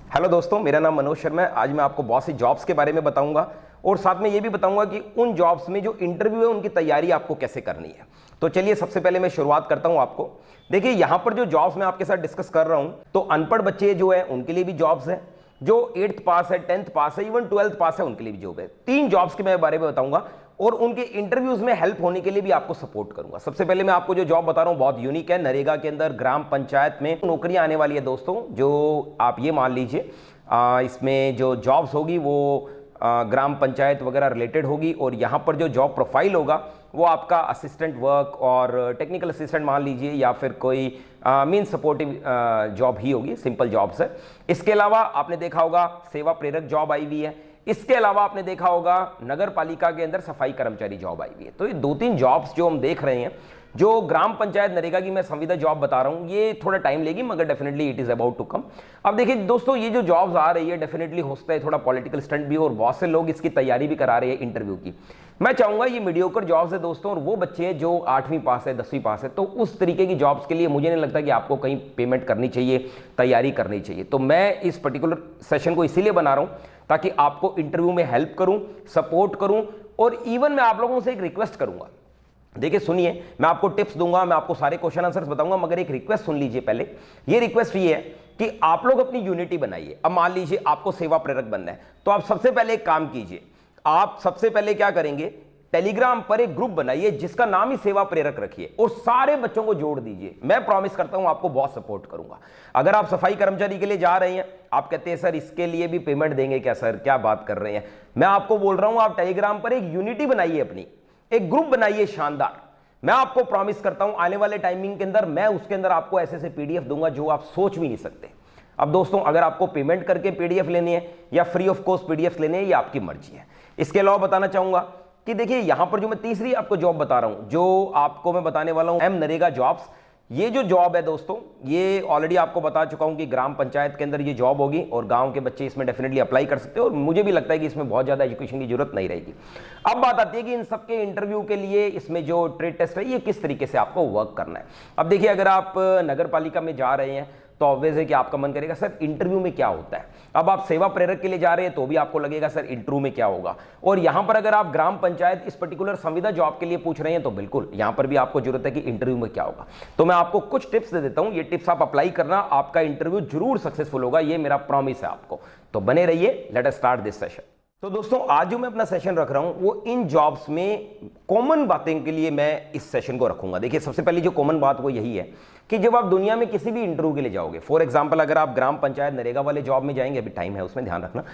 Hello दोस्तों, मेरा नाम मनोज शर्मा है। आज मैं आपको बहुत सी जॉब्स के बारे में बताऊंगा और साथ में ये भी बताऊंगा कि उन जॉब्स में जो इंटरव्यू है उनकी तैयारी आपको कैसे करनी है। तो चलिए सबसे पहले मैं शुरुआत करता हूं आपको। देखिए यहां पर जो जॉब्स मैं आपके साथ डिस्कस कर रहा हूं, तो अनपढ़ बच्चे जो है उनके लिए भी जॉब्स है, जो 8th पास है, 10th पास है, इवन 12th पास है, उनके लिए भी जॉब है। 3 जॉब्स के मैं बारे में बताऊंगा और उनके इंटरव्यूज में हेल्प होने के लिए भी आपको सपोर्ट करूंगा। सबसे पहले मैं आपको जो जॉब बता रहा हूं बहुत यूनिक है। नरेगा के अंदर ग्राम पंचायत में नौकरियां आने वाली है दोस्तों। जो आप ये मान लीजिए इसमें जो जॉब्स होगी वो ग्राम पंचायत वगैरह रिलेटेड होगी और यहाँ पर जो जॉब प्रोफाइल होगा वो आपका असिस्टेंट वर्क और टेक्निकल असिस्टेंट मान लीजिए, या फिर कोई मीन सपोर्टिव जॉब ही होगी, सिंपल जॉब्स है। इसके अलावा आपने देखा होगा सेवा प्रेरक जॉब आई हुई है। इसके अलावा आपने देखा होगा नगर पालिका के अंदर सफाई कर्मचारी जॉब आई हुई है। तो ये 2-3 जॉब्स जो हम देख रहे हैं, जो ग्राम पंचायत नरेगा की मैं संविदा जॉब बता रहा हूं, ये थोड़ा टाइम लेगी मगर definitely it is about to come. अब देखिए दोस्तों, ये जो जॉब्स आ रही है डेफिनेटली होता है थोड़ा पॉलिटिकल स्टंट भी, और बहुत से लोग इसकी तैयारी भी करा रहे हैं इंटरव्यू की। मैं चाहूंगा ये मीडियोकर जॉब्स है दोस्तों, और वो बच्चे जो 8वीं पास है, 10वीं पास है, तो उस तरीके की जॉब्स के लिए मुझे नहीं लगता कि आपको कहीं पेमेंट करनी चाहिए, तैयारी करनी चाहिए। तो मैं इस पर्टिकुलर सेशन को इसीलिए बना रहा हूं ताकि आपको इंटरव्यू में हेल्प करूं, सपोर्ट करूं, और इवन मैं आप लोगों से एक रिक्वेस्ट करूंगा। देखिए सुनिए, मैं आपको टिप्स दूंगा, मैं आपको सारे क्वेश्चन आंसर्स बताऊंगा, मगर एक रिक्वेस्ट सुन लीजिए पहले। ये रिक्वेस्ट ये है कि आप लोग अपनी यूनिटी बनाइए। अब मान लीजिए आपको सेवा प्रेरक बनना है, तो आप सबसे पहले एक काम कीजिए। आप सबसे पहले क्या करेंगे, टेलीग्राम पर एक ग्रुप बनाइए जिसका नाम ही सेवा प्रेरक रखिए और सारे बच्चों को जोड़ दीजिए। मैं प्रॉमिस करता हूं आपको बहुत सपोर्ट करूंगा। अगर आप सफाई कर्मचारी के लिए जा रहे हैं, आप कहते हैं सर इसके लिए भी पेमेंट देंगे क्या सर, क्या बात कर रहे हैं, मैं आपको बोल रहा हूं आप टेलीग्राम पर एक यूनिटी बनाइए, अपनी एक ग्रुप बनाइए शानदार। मैं आपको प्रॉमिस करता हूं आने वाले टाइमिंग के अंदर मैं उसके अंदर आपको ऐसे ऐसे पीडीएफ दूंगा जो आप सोच भी नहीं सकते। अब दोस्तों, अगर आपको पेमेंट करके पीडीएफ लेनी है या फ्री ऑफ कॉस्ट पीडीएफ लेने हैं, ये आपकी मर्जी है। इसके अलावा बताना चाहूंगा कि देखिए यहां पर जो मैं तीसरी आपको जॉब बता रहा हूं, जो आपको मैं बताने वाला हूं, नरेगा जॉब्स। ये जो जॉब है दोस्तों, ये ऑलरेडी आपको बता चुका हूं कि ग्राम पंचायत के अंदर ये जॉब होगी और गांव के बच्चे इसमें डेफिनेटली अप्लाई कर सकते हैं, और मुझे भी लगता है कि इसमें बहुत ज्यादा एजुकेशन की जरूरत नहीं रहेगी। अब बात आती है कि इन सबके इंटरव्यू के लिए इसमें जो ट्रेड टेस्ट है ये किस तरीके से आपको वर्क करना है। अब देखिए, अगर आप नगर पालिका में जा रहे हैं तो ऑब्वियस है कि आपका मन करेगा सर इंटरव्यू में क्या होता है। अब आप सेवा प्रेरक के लिए जा रहे हैं तो भी आपको लगेगा सर इंटरव्यू में क्या होगा। और यहां पर अगर आप ग्राम पंचायत इस पर्टिकुलर संविदा जॉब के लिए पूछ रहे हैं तो बिल्कुल यहां पर भी आपको जरूरत है कि इंटरव्यू में क्या होगा। तो मैं आपको कुछ टिप्स दे देता हूं, ये टिप्स आप अप्लाई करना, आपका इंटरव्यू जरूर सक्सेसफुल होगा, ये मेरा प्रॉमिस है आपको। तो बने रहिए, let us start this session. तो दोस्तों, आज जो मैं अपना सेशन रख रहा हूं वो इन जॉब्स में कॉमन बातें के लिए मैं इस सेशन को रखूंगा। देखिए सबसे पहली जो कॉमन बात वो यही है कि जब आप दुनिया में किसी भी इंटरव्यू के लिए जाओगे, फॉर एग्जांपल अगर आप ग्राम पंचायत नरेगा वाले जॉब में जाएंगे, अभी टाइम है उसमें ध्यान रखना,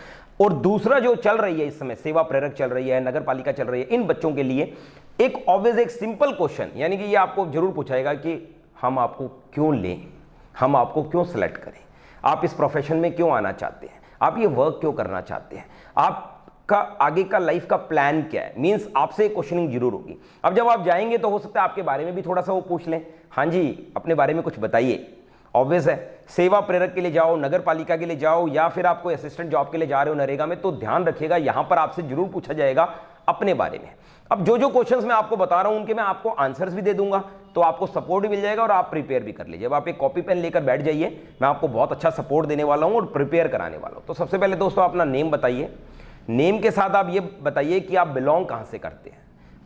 और दूसरा जो चल रही है इस समय सेवा प्रेरक चल रही है, नगर पालिका चल रही है, इन बच्चों के लिए एक ऑब्वियस एक सिंपल क्वेश्चन, यानी कि ये आपको जरूर पूछाएगा कि हम आपको क्यों लें, हम आपको क्यों सेलेक्ट करें, आप इस प्रोफेशन में क्यों आना चाहते हैं, आप ये वर्क क्यों करना चाहते हैं, आपका आगे का लाइफ का प्लान क्या है। मींस आपसे क्वेश्चनिंग जरूर होगी। अब जब आप जाएंगे तो हो सकता है आपके बारे में भी थोड़ा सा वो पूछ लें, हाँ जी अपने बारे में कुछ बताइए। ऑब्वियस है, सेवा प्रेरक के लिए जाओ, नगर पालिका के लिए जाओ, या फिर आप कोई असिस्टेंट जॉब के लिए जा रहे हो नरेगा में, तो ध्यान रखिएगा यहां पर आपसे जरूर पूछा जाएगा अपने बारे में। अब जो जो क्वेश्चंस मैं आपको बता रहा हूं उनके मैं आपको आंसर्स भी दे दूंगा, तो आपको सपोर्ट भी मिल जाएगा और आप प्रिपेयर भी कर लीजिए। अब आप एक कॉपी पेन लेकर बैठ जाइए, मैं आपको बहुत अच्छा सपोर्ट देने वाला हूं और प्रिपेयर कराने वाला हूं। तो सबसे पहले दोस्तों अपना नेम बताइए, नेम के साथ आप ये बताइए कि आप बिलोंग कहां से करते हैं।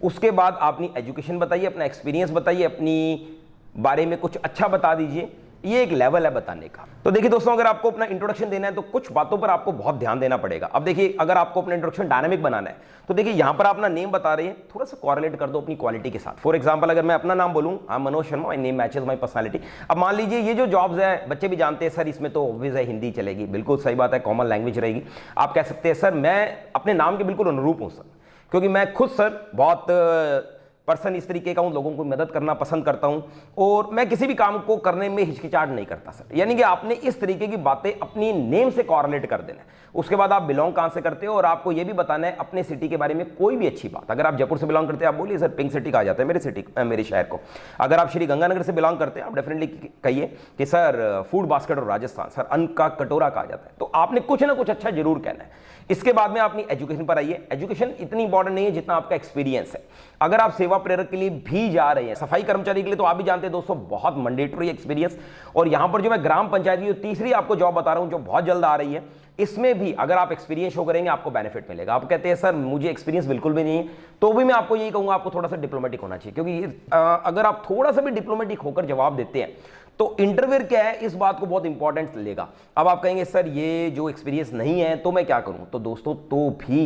उसके बाद आप अपनी एजुकेशन बताइए, अपना एक्सपीरियंस बताइए, अपनी बारे में कुछ अच्छा बता दीजिए। ये एक लेवल है बताने का। तो देखिए दोस्तों, अगर आपको अपना इंट्रोडक्शन देना है तो कुछ बातों पर आपको बहुत ध्यान देना पड़ेगा। अब देखिए, अगर आपको अपना इंट्रोडक्शन डायनामिक बनाना है तो देखिए यहां पर अपना नेम बता रहे हैं, थोड़ा सा कॉरिलेट कर दो अपनी क्वालिटी के साथ। फॉर एग्जांपल अगर मैं अपना नाम बोलूं, Manoj Sharma, my name matches my personality. अब मान लीजिए ये जो जॉब्स है बच्चे भी जानते हैं सर इसमें तो ऑब्वियस है हिंदी चलेगी, बिल्कुल सही बात है, कॉमन लैंग्वेज रहेगी। आप कह सकते हैं सर मैं अपने नाम के बिल्कुल अनुरूप हूं सर, क्योंकि मैं खुद सर बहुत पर्सन इस तरीके का हूं, लोगों को मदद करना पसंद करता हूं और मैं किसी भी काम को करने में हिचकिचाहट नहीं करता सर। यानी कि आपने इस तरीके की बातें अपनी नेम से कॉरिलेट कर देना है। उसके बाद आप बिलोंग कहां से करते हो और आपको यह भी बताना है अपने सिटी के बारे में कोई भी अच्छी बात। अगर आप जयपुर से बिलोंग करते हैं आप बोलिए सर पिंक सिटी कहा जाता है मेरे सिटी, मेरे शहर को। अगर आप श्री गंगानगर से बिलोंग करते हैं आप डेफिनेटली कहिए कि सर फूड बास्केट और राजस्थान, सर अन्न का कटोरा कहा जाता है। तो आपने कुछ ना कुछ अच्छा जरूर कहना है। इसके बाद में अपनी एजुकेशन पर आइए। एजुकेशन इतनी इंपॉर्टेंट नहीं है जितना आपका एक्सपीरियंस है। अगर आप सेवा सेवा प्रेरक के लिए भी जा रहे हैं। सफाई कर्मचारी के लिए तो आप भी जानते हैं दोस्तों, बहुत मैंडेटरी एक्सपीरियंस। और यहां पर जो मैं ग्राम पंचायत की तीसरी आपको जॉब बता रहा हूं जो बहुत जल्द आ रही है, इसमें भी अगर आप एक्सपीरियंस शो करेंगे आपको बेनिफिट मिलेगा। आप कहते हैं सर मुझे एक्सपीरियंस बिल्कुल भी नहीं है, तो भी मैं आपको यही कहूंगा आपको थोड़ा सा डिप्लोमेटिक होना चाहिए, क्योंकि अगर आप थोड़ा सा भी डिप्लोमेटिक होकर जवाब देते हैं तो इंटरव्यूअर क्या है इस बात को बहुत इंपॉर्टेंट लेगा। अब आप कहेंगे सर ये जो एक्सपीरियंस नहीं है तो मैं क्या करूं, तो दोस्तों तो भी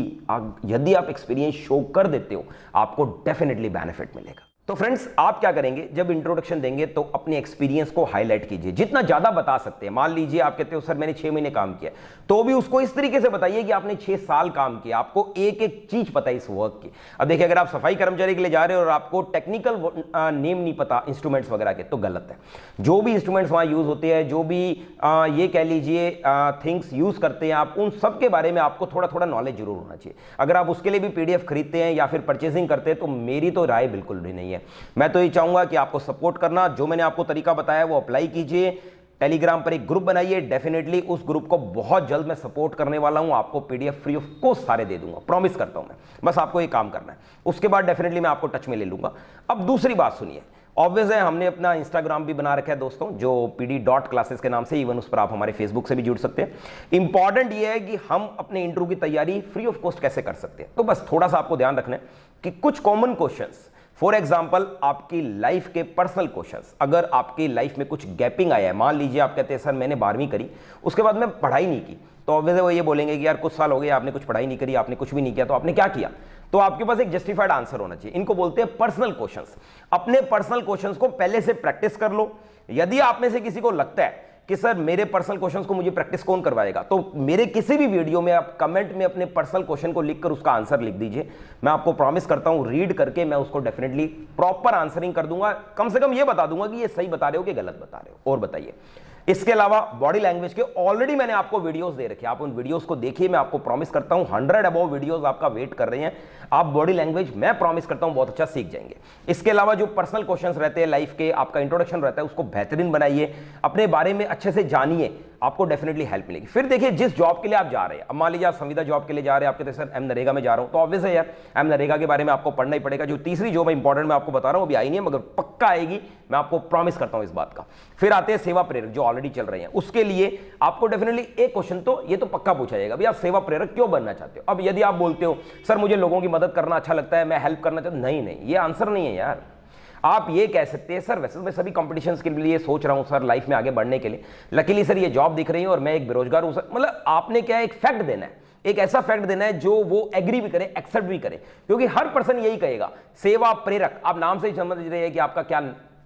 यदि आप एक्सपीरियंस शो कर देते हो आपको डेफिनेटली बेनिफिट मिलेगा। तो फ्रेंड्स आप क्या करेंगे, जब इंट्रोडक्शन देंगे तो अपने एक्सपीरियंस को हाईलाइट कीजिए, जितना ज्यादा बता सकते हैं। मान लीजिए आप कहते हो सर मैंने 6 महीने काम किया, तो भी उसको इस तरीके से बताइए कि आपने 6 साल काम किया, आपको एक एक चीज पता है इस वर्क की। अब देखिए अगर आप सफाई कर्मचारी के लिए जा रहे हो और आपको टेक्निकल नेम नहीं पता इंस्ट्रूमेंट्स वगैरह के, तो गलत है। जो भी इंस्ट्रूमेंट्स वहां यूज होते हैं, जो भी ये कह लीजिए थिंग्स यूज करते हैं आप, उन सब के बारे में आपको थोड़ा थोड़ा नॉलेज जरूर होना चाहिए। अगर आप उसके लिए भी पीडीएफ खरीदते हैं या फिर परचेसिंग करते हैं तो मेरी तो राय बिल्कुल भी नहीं है। मैं तो ये चाहूंगा कि आपको सपोर्ट करना, जो मैंने आपको तरीका बताया वो अप्लाई कीजिए। टेलीग्राम पर एक ग्रुप बनाइए, डेफिनेटली उस ग्रुप को बहुत जल्द मैं सपोर्ट करने वाला हूं। आपको पीडीएफ फ्री ऑफ कॉस्ट सारे दे दूंगा, प्रॉमिस करता हूं मैं। बस आपको ये काम करना है, उसके बाद डेफिनेटली मैं आपको टच में ले लूंगा। अब दूसरी बात सुनिए, ऑब्वियस है हमने अपना इंस्टाग्राम भी बना रखा है दोस्तों, जो pd.classes के नाम से, इवन उस पर आप हमारे फेसबुक से भी जुड़ सकते हैं। इंपॉर्टेंट ये है कि हम अपने इंटरव्यू की तैयारी फ्री ऑफ कॉस्ट कैसे कर सकते हैं। तो बस थोड़ा सा आपको ध्यान रखना है कि कुछ कॉमन क्वेश्चंस, फॉर एग्जाम्पल आपकी लाइफ के पर्सनल क्वेश्चंस, अगर आपकी लाइफ में कुछ गैपिंग आया है, मान लीजिए आप कहते हैं सर मैंने 12वीं करी उसके बाद मैं पढ़ाई नहीं की, तो ऑब्वियस वो ये बोलेंगे कि यार कुछ साल हो गए आपने कुछ पढ़ाई नहीं करी, आपने कुछ भी नहीं किया, तो आपने क्या किया। तो आपके पास एक जस्टिफाइड आंसर होना चाहिए। इनको बोलते हैं पर्सनल क्वेश्चंस। अपने पर्सनल क्वेश्चंस को पहले से प्रैक्टिस कर लो। यदि आप में से किसी को लगता है कि सर मेरे पर्सनल क्वेश्चंस को मुझे प्रैक्टिस कौन करवाएगा, तो मेरे किसी भी वीडियो में आप कमेंट में अपने पर्सनल क्वेश्चन को लिखकर उसका आंसर लिख दीजिए। मैं आपको प्रॉमिस करता हूं रीड करके मैं उसको डेफिनेटली प्रॉपर आंसरिंग कर दूंगा। कम से कम ये बता दूंगा कि ये सही बता रहे हो कि गलत बता रहे हो। और बताइए, इसके अलावा बॉडी लैंग्वेज के ऑलरेडी मैंने आपको वीडियोस दे रखे हैं, आप उन वीडियोस को देखिए। मैं आपको प्रॉमिस करता हूं 100 अबव वीडियोस आपका वेट कर रहे हैं। आप बॉडी लैंग्वेज मैं प्रॉमिस करता हूं बहुत अच्छा सीख जाएंगे। इसके अलावा जो पर्सनल क्वेश्चंस रहते हैं लाइफ के, आपका इंट्रोडक्शन रहता है, उसको बेहतरीन बनाइए, अपने बारे में अच्छे से जानिए, आपको डेफिनेटली हेल्प मिलेगी। फिर देखिए जिस जॉब के लिए आप जा रहे हैं, अब मान लीजिए आप संविदा जॉब के लिए जा रहे हैं, आप कहते हैं सर एम नरेगा में जा रहा हूं, तो ऑब्वियस है यार एम नरेगा के बारे में आपको पढ़ना ही पड़ेगा। जो तीसरी जॉब है इंपॉर्टेंट मैं आपको बता रहा हूं, अभी आई नहीं है मगर पक्का आएगी, मैं आपको प्रॉमिस करता हूं इस बात का। फिर आते हैं सेवा प्रेरक जो ऑलरेडी चल रहे हैं, उसके लिए आपको डेफिनेटली एक क्वेश्चन तो ये तो पक्का पूछा जाएगा, भाई आप सेवा प्रेरक क्यों बनना चाहते हो। अब यदि आप बोलते हो सर मुझे लोगों की मदद करना अच्छा लगता है, मैं हेल्प करना चाहता हूं, नहीं, ये आंसर नहीं है यार। आप ये कह सकते हैं सर वैसे मैं सभी कॉम्पिटिशंस के लिए सोच रहा हूं सर लाइफ में आगे बढ़ने के लिए, लकीली सर ये जॉब दिख रही है और मैं एक बेरोजगार हूं सर। मतलब आपने क्या एक फैक्ट देना है, एक ऐसा फैक्ट देना है जो वो एग्री भी करे, एक्सेप्ट भी करे, क्योंकि हर पर्सन यही कहेगा सेवा प्रेरक। आप नाम से ही समझ रहे हैं कि आपका क्या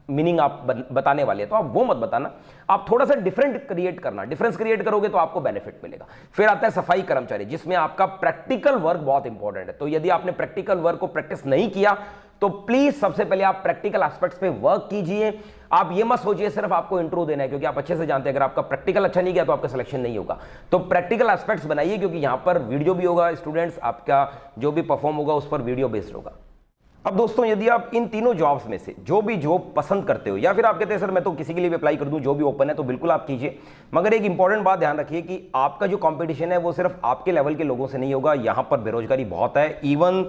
मीनिंग आप बताने वाले हैं, तो आप वो मत बताना, आप थोड़ा सा डिफरेंट क्रिएट करना। डिफरेंस क्रिएट करोगे तो आपको बेनिफिट मिलेगा। फिर आता है सफाई कर्मचारी, जिसमें आपका प्रैक्टिकल वर्क बहुत इंपॉर्टेंट है। तो यदि आपने प्रैक्टिकल वर्क को प्रैक्टिस नहीं किया तो प्लीज सबसे पहले आप प्रैक्टिकल एस्पेक्ट्स पे वर्क कीजिए। आप ये मत सोचिए सिर्फ आपको इंट्रो देना है, क्योंकि आप अच्छे से जानते हैं अगर आपका प्रैक्टिकल अच्छा नहीं किया तो आपका सिलेक्शन नहीं होगा। तो प्रैक्टिकल एस्पेक्ट्स बनाइए, क्योंकि यहां पर वीडियो भी होगा, स्टूडेंट्स आपका जो भी परफॉर्म होगा उस पर वीडियो बेस्ड होगा। अब दोस्तों यदि आप इन तीनों जॉब्स में से जो भी जॉब पसंद करते हो, या फिर आप कहते हैं सर मैं तो किसी के लिए भी अप्लाई कर दूं, जो भी ओपन है, तो बिल्कुल आप कीजिए। मगर एक इंपॉर्टेंट बात ध्यान रखिए कि आपका जो कंपटीशन है वो सिर्फ आपके लेवल के लोगों से नहीं होगा। यहां पर बेरोजगारी बहुत है। इवन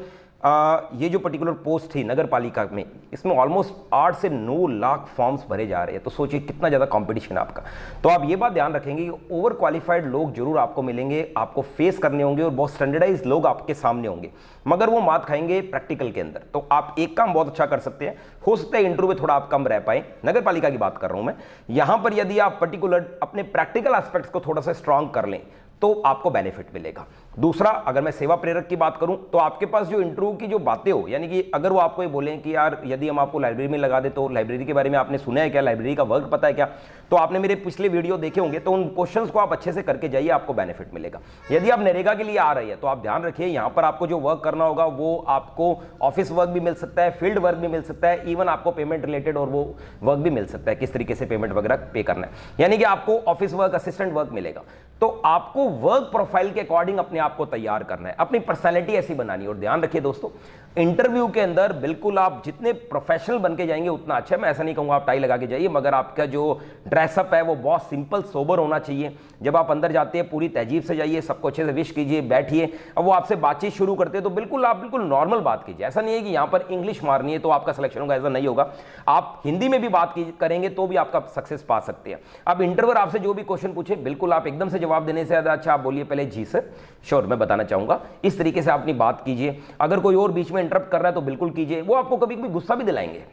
ये जो पर्टिकुलर पोस्ट थी नगर पालिका में, इसमें ऑलमोस्ट 8 से 9 लाख फॉर्म्स भरे जा रहे हैं। तो सोचिए कितना ज़्यादा कंपटीशन है आपका। तो आप ये बात ध्यान रखेंगे कि ओवर क्वालिफाइड लोग जरूर आपको मिलेंगे, आपको फेस करने होंगे और बहुत स्टैंडर्डाइज लोग आपके सामने होंगे, मगर वो मात खाएंगे प्रैक्टिकल के अंदर। तो आप एक काम बहुत अच्छा कर सकते हैं, हो सकता है इंटरव्यू में थोड़ा आप कम रह पाए, नगर पालिका की बात कर रहा हूं मैं। यहां पर यदि आप पर्टिकुलर अपने प्रैक्टिकल एस्पेक्ट्स को थोड़ा सा स्ट्रांग कर लें तो आपको बेनिफिट मिलेगा। दूसरा, अगर मैं सेवा प्रेरक की बात करूं तो आपके पास जो इंटरव्यू की जो बातें हो, यानी कि अगर वो आपको ये बोलें कि यार यदि हम आपको लाइब्रेरी में लगा दे तो लाइब्रेरी के बारे में आपने सुना है क्या, लाइब्रेरी का वर्क पता है क्या, तो आपने मेरे पिछले वीडियो देखे होंगे, तो उन क्वेश्चंस को आप अच्छे से करके जाइए, आपको बेनिफिट मिलेगा। यदि आप नरेगा के लिए आ रही है तो आप ध्यान रखिए यहां पर आपको जो वर्क करना होगा वो आपको ऑफिस वर्क भी मिल सकता है, फील्ड वर्क भी मिल सकता है, इवन आपको पेमेंट रिलेटेड और वो वर्क भी मिल सकता है, किस तरीके से पेमेंट वगैरह पे करना है, यानी कि आपको ऑफिस वर्क, असिस्टेंट वर्क मिलेगा। तो आपको वर्क प्रोफाइल के अकॉर्डिंग अपने आप को तैयार करना है, अपनी पर्सनैलिटी ऐसी बनानी है। और ध्यान रखिए दोस्तों, इंटरव्यू के अंदर बिल्कुल आप जितने प्रोफेशनल बन के जाएंगे उतना अच्छा है। मैं ऐसा नहीं कहूँगा आप टाई लगा के जाइए, मगर आपका जो ड्रेसअप है वो बहुत सिंपल सोबर होना चाहिए। जब आप अंदर जाते हैं पूरी तहजीब से जाइए, सबको अच्छे से विश कीजिए, बैठिए। अब वो आपसे बातचीत शुरू करते हैं तो बिल्कुल आप बिल्कुल नॉर्मल बात कीजिए। ऐसा नहीं है कि यहाँ पर इंग्लिश मारनी है तो आपका सिलेक्शन होगा, ऐसा नहीं होगा। आप हिंदी में भी बात करेंगे तो भी आपका सक्सेस पा सकते हैं। अब इंटरव्यूअर आपसे जो भी क्वेश्चन पूछे बिल्कुल आप एकदम से जवाब देने से ज़्यादा अच्छा आप बोलिए पहले जी सर, श्योर, मैं बताना चाहूँगा। इस तरीके से अपनी बात कीजिए। अगर कोई और बीच में इंटरप्ट कर रहा है तो बिल्कुल कीजिए। वो आपको कभी कभी गुस्सा भी दिलाएंगे।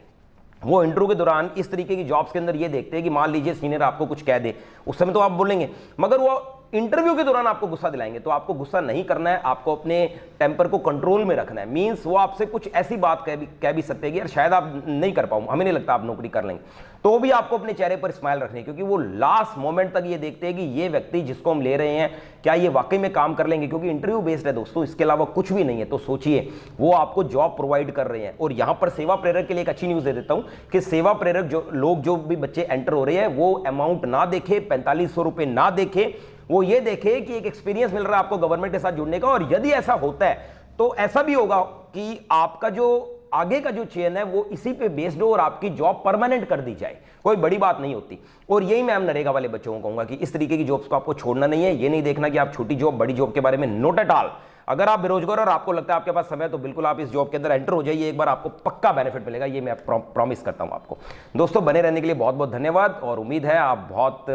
वो इंटरव्यू के दौरान इस तरीके की जॉब्स के अंदर ये देखते हैं कि मान लीजिए सीनियर आपको कुछ कह दे, उस समय तो आप बोलेंगे, मगर वो इंटरव्यू के दौरान आपको गुस्सा दिलाएंगे। तो आपको गुस्सा नहीं करना है, आपको अपने टेम्पर को कंट्रोल में रखना है। मींस वो आपसे कुछ ऐसी बात कह भी सकते हैं कि यार शायद आप नहीं कर पाऊँ, हमें नहीं लगता आप नौकरी कर लेंगे, तो भी आपको अपने चेहरे पर स्माइल रखनी है, क्योंकि वो लास्ट मोमेंट तक ये देखते हैं कि ये व्यक्ति जिसको हम ले रहे हैं क्या ये वाकई में काम कर लेंगे, क्योंकि इंटरव्यू बेस्ड है दोस्तों, इसके अलावा कुछ भी नहीं है। तो सोचिए वो आपको जॉब प्रोवाइड कर रहे हैं। और यहां पर सेवा प्रेरक के लिए एक अच्छी न्यूज दे देता हूं कि सेवा प्रेरक जो भी बच्चे एंटर हो रहे हैं वो अमाउंट ना देखे, 4500 रुपए ना देखे, वो ये देखे कि एक एक्सपीरियंस मिल रहा है आपको गवर्नमेंट के साथ जुड़ने का। और यदि ऐसा होता है तो ऐसा भी होगा कि आपका जो आगे का जो चयन है वो इसी पे बेस्ड हो और आपकी जॉब परमानेंट कर दी जाए, कोई बड़ी बात नहीं होती। और यही मैं नरेगा वाले बच्चों को कहूंगा कि इस तरीके की जॉब्स को आपको छोड़ना नहीं है। ये नहीं देखना कि आप छोटी जॉब बड़ी जॉब के बारे में, नोट एट ऑल। अगर आप बेरोजगार और आपको लगता है आपके पास समय, तो बिल्कुल आप इस जॉब के अंदर एंटर हो जाइए, एक बार आपको पक्का बेनिफिट मिलेगा, ये मैं प्रॉमिस करता हूं आपको। दोस्तों बने रहने के लिए बहुत बहुत धन्यवाद, और उम्मीद है आप बहुत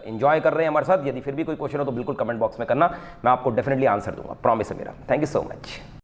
इंजॉय कर रहे हैं हमारे साथ। यदि फिर भी कोई क्वेश्चन हो तो बिल्कुल कमेंट बॉक्स में करना, मैं आपको डेफिनेटली आंसर दूंगा, प्रॉमिस है मेरा। Thank you so much.